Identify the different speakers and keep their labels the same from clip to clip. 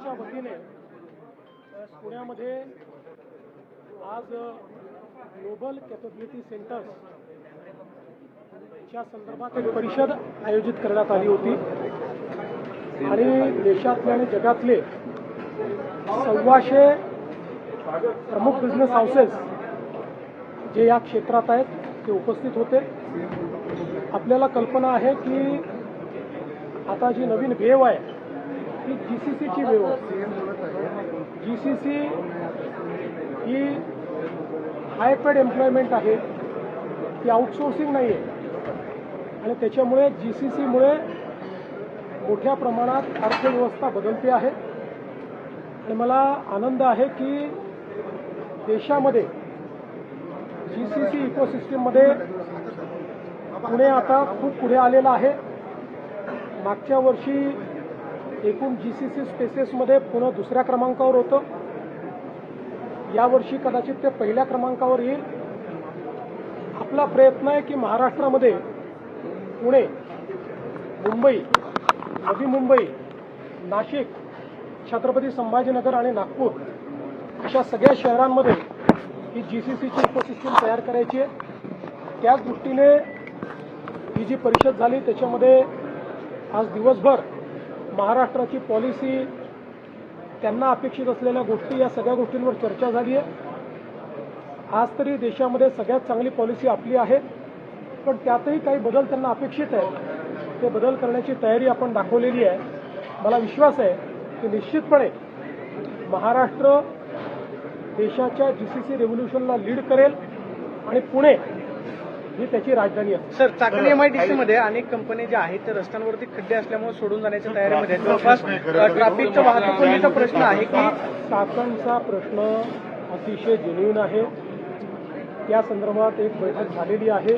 Speaker 1: च्या वतीने पुण्यामध्ये आज ग्लोबल कॅपेबिलिटी सेंटर्स च्या संदर्भात एक परिषद आयोजित करण्यात आली होती आणि देशातले आणि जगातले 1,600 प्रमुख बिझनेस हाऊसेस जे या क्षेत्रात आहेत ते उपस्थित होते। आपल्याला कल्पना आहे की आता जी नवीन वेव्ह आहे ती जीसीसीची वेव्ह आहे। जीसीसी ही हाय पेड एम्प्लॉयमेंट आहे, ती आउटसोर्सिंग नाही आहे आणि त्याच्यामुळे जीसीसीमुळे मोठ्या प्रमाणात अर्थव्यवस्था बदलते आहे आणि मला आनंद आहे की देशामध्ये जीसीसी इकोसिस्टममध्ये पुणे आता खूप पुढे आलेला आहे। मागच्या वर्षी एकूण जीसीसी स्पेसेसमध्ये पुणे दुसऱ्या क्रमांकावर होतं, यावर्षी कदाचित ते पहिल्या क्रमांकावर येईल। आपला प्रयत्न आहे की महाराष्ट्रामध्ये पुणे, मुंबई, नवी मुंबई, नाशिक, छत्रपती संभाजीनगर आणि नागपूर अशा सगळ्या शहरांमध्ये ही जीसीसीची इकोसिस्टम तयार करायची आहे। त्याच दृष्टीने ही जी परिषद झाली त्याच्यामध्ये आज दिवसभर महाराष्ट्राची पॉलिसी, त्यांना अपेक्षित असलेल्या गोष्टी, या सगळ्या गोष्टींवर चर्चा झाली आहे। आज तरी देशामध्ये सगळ्यात चांगली पॉलिसी आपली आहे, पण त्यातही काही बदल त्यांना अपेक्षित आहे। ते बदल करण्याची तयारी आपण दाखवलेली आहे। मला विश्वास आहे की निश्चितपणे महाराष्ट्र देशाच्या जीसीसी रेव्होल्यूशनला लीड करेल आणि पुणे ही त्याची राजधानी आहे।
Speaker 2: सर, चाकण एमआयडीसी मध्ये अनेक कंपन्या ज्या आहेत त्या रस्त्यांवरती खड्डे असल्यामुळे सोडून जाण्याच्या तयारीमध्ये आहेत। जवळपास ट्रॅफिकचा वाहतूक कोंडीचा प्रश्न आहे की
Speaker 1: चाकणचा प्रश्न अतिशय जेन्युइन आहे। त्या संदर्भात एक बैठक झालेली आहे।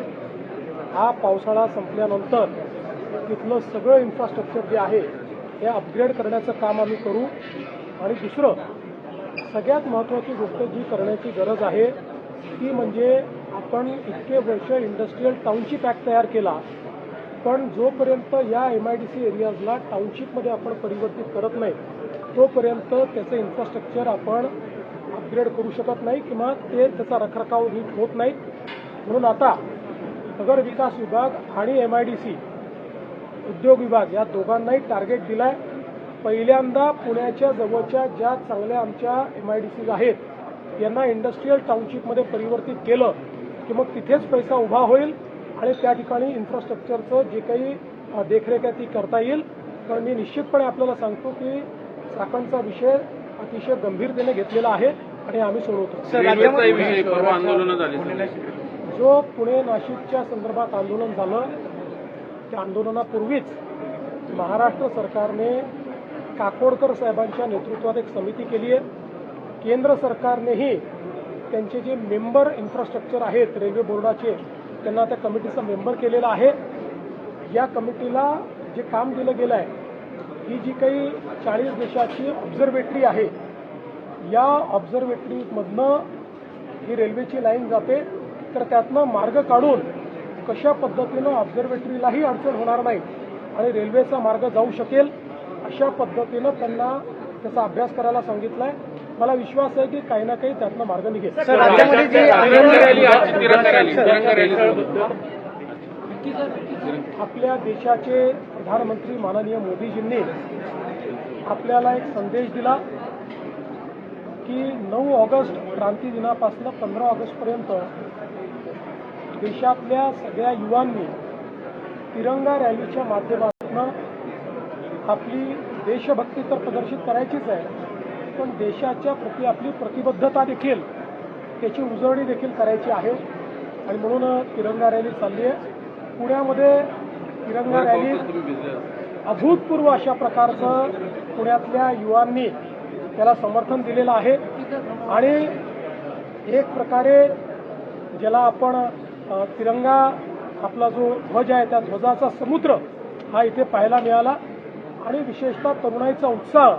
Speaker 1: हा पावसाळा संपल्यानंतर तिथलं सगळं इन्फ्रास्ट्रक्चर जे आहे हे अपग्रेड करण्याचं काम आम्ही करू आणि दुसरं सगळ्यात महत्त्वाची गोष्ट जी करण्याची गरज आहे ती म्हणजे आपण इतके वर्ष इंडस्ट्रियल टाउनशिप ॲक्ट तयार केला, पण जोपर्यंत या एमआयडीसी एरियाजला टाउनशिपमध्ये आपण परिवर्तित करत नाही तोपर्यंत त्याचं इन्फ्रास्ट्रक्चर आपण अपग्रेड करू शकत नाही किंवा त्याचा रखरखाव नीट होत नाही। म्हणून आता नगर विकास विभाग आणि एमआयडीसी उद्योग विभाग या दोघांनाही टार्गेट दिलं आहे। पहिल्यांदा पुण्याच्या जवळच्या ज्या चांगल्या आमच्या एमआयडीसीज आहेत यांना इंडस्ट्रियल टाउनशिपमध्ये परिवर्तित केलं की मग तिथेच पैसा उभा होईल आणि त्या ठिकाणी इन्फ्रास्ट्रक्चरचं जे काही देखरेख आहे ती करता येईल। कारण मी निश्चितपणे आपल्याला सांगतो की चाकणचा विषय अतिशय गंभीरतेने घेतलेला आहे आणि आम्ही सोडवतो। जो पुणे नाशिकच्या संदर्भात आंदोलन झालं त्या आंदोलनापूर्वीच महाराष्ट्र सरकारने काकोडकर साहेबांच्या नेतृत्वात एक समिती केली आहे। केंद्र सरकारनेही त्यांचे जे मेंबर इन्फ्रास्ट्रक्चर आहेत रेल्वे बोर्डाचे त्यांना त्या कमिटीचा मेंबर केलेला आहे। या कमिटीला जे काम दिलं गेलं आहे ही जी काही 40 देशाची ऑब्झर्वेटरी आहे या ऑब्झर्वेटरीमधनं ही रेल्वेची लाईन जाते, तर त्यातनं मार्ग काढून कशा पद्धतीनं ऑब्झर्वेटरीलाही अडचण होणार नाही आणि रेल्वेचा मार्ग जाऊ शकेल अशा पद्धतीनं त्यांना त्याचा अभ्यास करायला सांगितलं आहे। मला विश्वास आहे की काही ना काही त्यातनं मार्ग निघेल। आपल्या देशाचे प्रधानमंत्री माननीय मोदीजींनी आपल्याला एक संदेश दिला की 9 ऑगस्ट क्रांती दिनापासून 15 ऑगस्टपर्यंत देशातल्या सगळ्या युवांनी तिरंगा रॅलीच्या माध्यमातून आपली देशभक्ती तर प्रदर्शित करायचीच आहे, पण देशाच्या प्रती आपली प्रतिबद्धता देखील त्याची उजळणी देखील करायची आहे आणि म्हणून तिरंगा रॅली चालली आहे। पुण्यामध्ये तिरंगा रॅली अभूतपूर्व अशा प्रकारचं पुण्यातल्या युवांनी त्याला समर्थन दिलेलं आहे आणि एक प्रकारे ज्याला आपण तिरंगा आपला जो ध्वज आहे त्या ध्वजाचा समुद्र हा इथे पाहायला मिळाला आणि विशेषतः तरुणाईचा उत्साह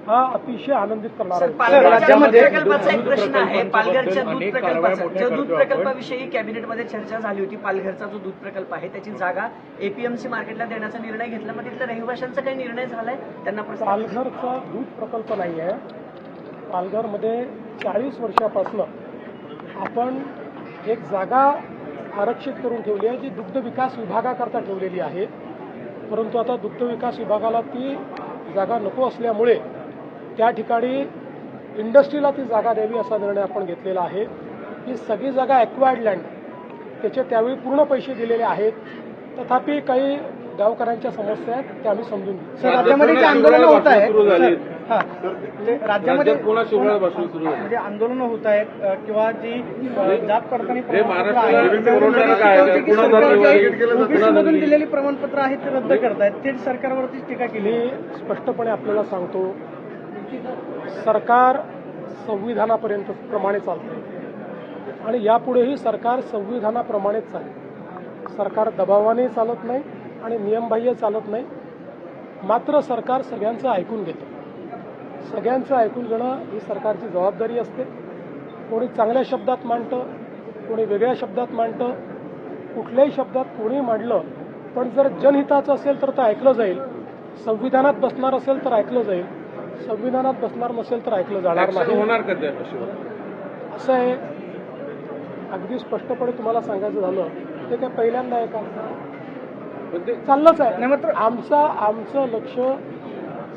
Speaker 1: हा अतिशय आनंदित करणारा
Speaker 3: सर,
Speaker 1: आहे.
Speaker 3: पालघरच्या
Speaker 2: राज्यामध्ये
Speaker 3: दूध प्रकल्पाचा एक प्रश्न आहे. पालघरच्या दूध
Speaker 4: अनेक
Speaker 3: प्रकल्पाचा
Speaker 4: कारवाया
Speaker 3: ज्या दूध
Speaker 4: मोठ्या
Speaker 3: प्रकल्पाविषयी कॅबिनेटमध्ये चर्चा झाली होती. पालघरचा जो दूध प्रकल्प आहे त्याची जागा एपीएमसी मार्केटला देण्याचा निर्णय घेतला. मग तिथल्या रहिवाशांचा काही निर्णय झालाय? त्यांना प्रस्ताव
Speaker 1: पालघरचा दूध प्रकल्प नाही आहे. पालघरमध्ये 40 वर्षापासून आपण एक जागा आरक्षित करून ठेवली आहे, जी दुग्ध विकास विभागाकरता ठेवलेली आहे. परंतु आता दुग्ध विकास विभागाला ती जागा नको असल्यामुळे त्या ठिकाणी इंडस्ट्रीला ती जागा द्यावी असा निर्णय आपण घेतलेला आहे. ही सगळी जागा ॲक्वायर्ड लँड, त्याचे त्यावेळी पूर्ण पैसे दिलेले आहेत. तथापि काही गावकऱ्यांच्या समस्या आहेत त्या आम्ही समजून घेऊ.
Speaker 2: सर, राज्यामध्ये जे आंदोलनं होत आहेत
Speaker 4: सुरू झाली.
Speaker 2: हा, ते राज्यामध्ये
Speaker 4: पुन्हा शिवराळपासून सुरू झाली.
Speaker 2: म्हणजे आंदोलनं होत आहेत किंवा जी जात पडताळणी
Speaker 4: हे
Speaker 2: प्रमाणपत्र
Speaker 4: महाराष्ट्राला
Speaker 2: आहे,
Speaker 4: नवीन पुरवणारं काय आहे?
Speaker 2: की
Speaker 4: पुन्हा
Speaker 2: सरकार
Speaker 4: धरली,
Speaker 2: जे
Speaker 4: पुन्हा
Speaker 2: OBC
Speaker 4: धरली.
Speaker 2: मधून दिलेली प्रमाणपत्र आहेत ते रद्द करतायत. ते सरकारवरतीच टीका केली.
Speaker 1: मी स्पष्टपणे आपल्याला सांगतो, सरकार संविधानापर्यंत प्रमाणे चालतं आणि यापुढेही सरकार संविधानाप्रमाणेच चालेल. सरकार दबावाने चालत नाही आणि नियमबाह्य चालत नाही. मात्र सरकार सगळ्यांचं ऐकून घेतं. सगळ्यांचं ऐकून घेणं ही सरकारची जबाबदारी असते. कोणी चांगल्या शब्दात मांडतं, कोणी वेगळ्या शब्दात मांडतं. कुठल्याही शब्दात कोणी मांडलं पण जर जनहिताचं असेल तर ते ऐकलं जाईल. संविधानात बसणार असेल तर ऐकलं जाईल. संविधानात बसणार नसेल तर ऐकलं जाणार
Speaker 4: Action
Speaker 1: नाही.
Speaker 4: होणार का त्या?
Speaker 1: असं आहे, अगदी स्पष्टपणे तुम्हाला सांगायचं झालं ते काय पहिल्यांदा आहे का?
Speaker 4: पण ते
Speaker 1: चाललंच आहे.
Speaker 2: नाही, मात्र
Speaker 1: आमचं लक्ष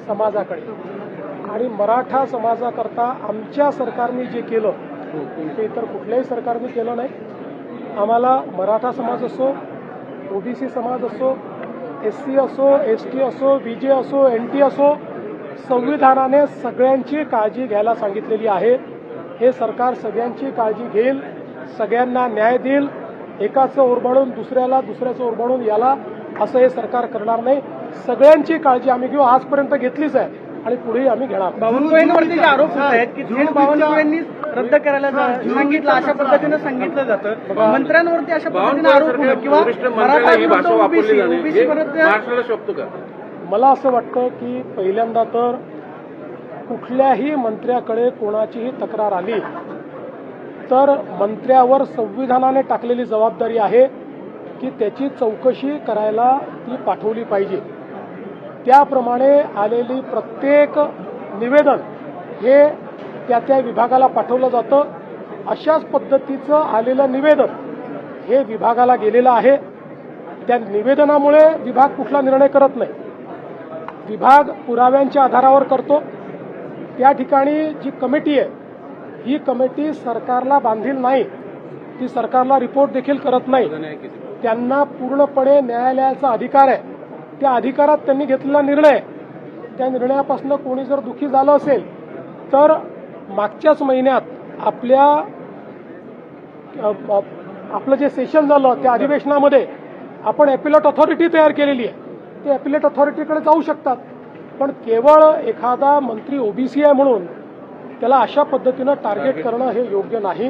Speaker 1: समाजाकडे आणि मराठा समाजाकरता आमच्या सरकारने जे केलं ते इतर कुठल्याही सरकारने केलं नाही. आम्हाला मराठा समाज असो, ओबीसी समाज असो, SC असो, ST असो, BJ असो, NT असो, संविधानाने सगळ्यांची काळजी घ्यायला सांगितलेली आहे. हे सरकार सगळ्यांची काळजी घेईल, सगळ्यांना न्याय देईल. एकाचं ओरबाडून दुसऱ्याला, दुसऱ्याचं ओरबाडून याला असं हे सरकार करणार नाही. सगळ्यांची काळजी आम्ही घेऊ. आजपर्यंत घेतलीच आहे आणि पुढेही आम्ही घेणार.
Speaker 2: बावनकुळेंवरती जे आरोप होत आहेत की थेट बावनकुळेंनी रद्द करायला सांगितलं, अशा पद्धतीनं सांगितलं जातं. मंत्र्यांवरती अशा पद्धतीने आरोप होणं किंवा
Speaker 4: वरिष्ठ मंत्र्यांना ही भाषा वापरली जाणे
Speaker 2: ओबीसी
Speaker 4: हे
Speaker 2: परत
Speaker 4: महाराष्ट्राला शोभतं का?
Speaker 1: मला असं वाटतं की पहिल्यांदा तर कुठल्याही मंत्र्याकडे कोणाचीही तक्रार आली तर मंत्र्यावर संविधानाने टाकलेली जबाबदारी आहे की त्याची चौकशी करायला ती पाठवली पाहिजे. त्याप्रमाणे आलेली प्रत्येक निवेदन हे त्या विभागाला पाठवलं जातं. अशाच पद्धतीचं आलेलं निवेदन हे विभागाला गेलेलं आहे. त्या निवेदनामुळे विभाग कुठला निर्णय करत नाही. विभाग पुराव्यांच्या आधारावर करतो. त्या ठिकाणी जी कमिटी आहे ही कमिटी सरकारला बांधील नाही. ती सरकारला रिपोर्ट देखील करत नाही. त्यांना पूर्णपणे न्यायालयाचा अधिकार आहे. त्या अधिकारात त्यांनी घेतलेला निर्णय, त्या निर्णयापासून कोणी जर दुःखी झालं असेल तर मागच्याच महिन्यात आपलं जे सेशन झालं त्या अधिवेशनामध्ये आपण ॲपिलेट ऑथॉरिटी तयार केलेली आहे. ते ॲपिलेट ऑथॉरिटीकडे जाऊ शकतात. पण केवळ एखादा मंत्री ओबीसी आहे म्हणून त्याला अशा पद्धतीनं टार्गेट करणं हे योग्य नाही.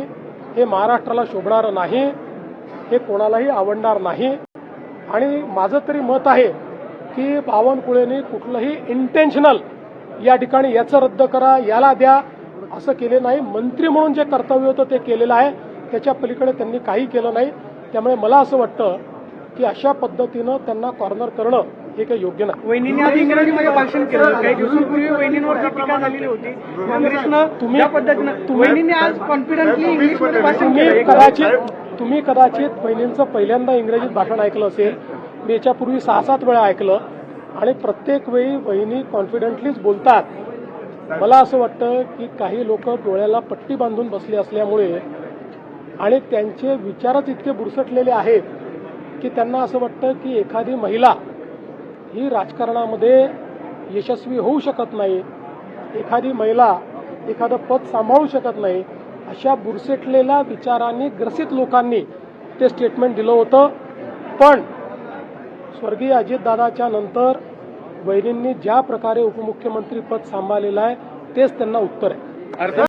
Speaker 1: हे महाराष्ट्राला शोभणारं नाही. हे कोणालाही आवडणार नाही. आणि माझं तरी मत आहे की बावनकुळेंनी कुठलंही इंटेन्शनल या ठिकाणी याचं रद्द करा, याला द्या असं केले नाही. मंत्री म्हणून जे कर्तव्य होतं ते केलेलं आहे. त्याच्या पलीकडे त्यांनी काही केलं नाही. त्यामुळे मला असं वाटतं की अशा पद्धतीनं त्यांना कॉर्नर करणं हे काही योग्य नाही.
Speaker 2: वहिनींनी आज इंग्रजीमध्ये भाषण केलं. काही दिवसांपूर्वी वहिनींवरती टीका झालेली होती. काँग्रेसनं या पद्धतीनं वहिनींनी आज कॉन्फिडंटली इंग्लिशमध्ये भाषण केलं.
Speaker 1: तुम्ही कदाचित बहिणींचं पहिल्यांदा इंग्रजीत भाषण ऐकलं असेल. मी याच्यापूर्वी 6-7 वेळा ऐकलं आणि प्रत्येक वेळी बहिणी कॉन्फिडंटलीच बोलतात. मला असं वाटतं की काही लोक डोळ्याला पट्टी बांधून बसले असल्यामुळे आणि त्यांचे विचारच इतके बुरसटलेले आहेत की त्यांना असं वाटतं की एखादी महिला ही राजकारणामध्ये यशस्वी होऊ शकत नाही, एखादी महिला एखादं पद सांभाळू शकत नाही. अशा बुरसटलेल्या विचारांनी ग्रसित लोकांनी ते स्टेटमेंट दिलं होतं. पण स्वर्गीय अजितदादाच्या नंतर बहिणींनी ज्या प्रकारे उपमुख्यमंत्री पद सांभाळलेलं आहे तेच त्यांना उत्तर आहे.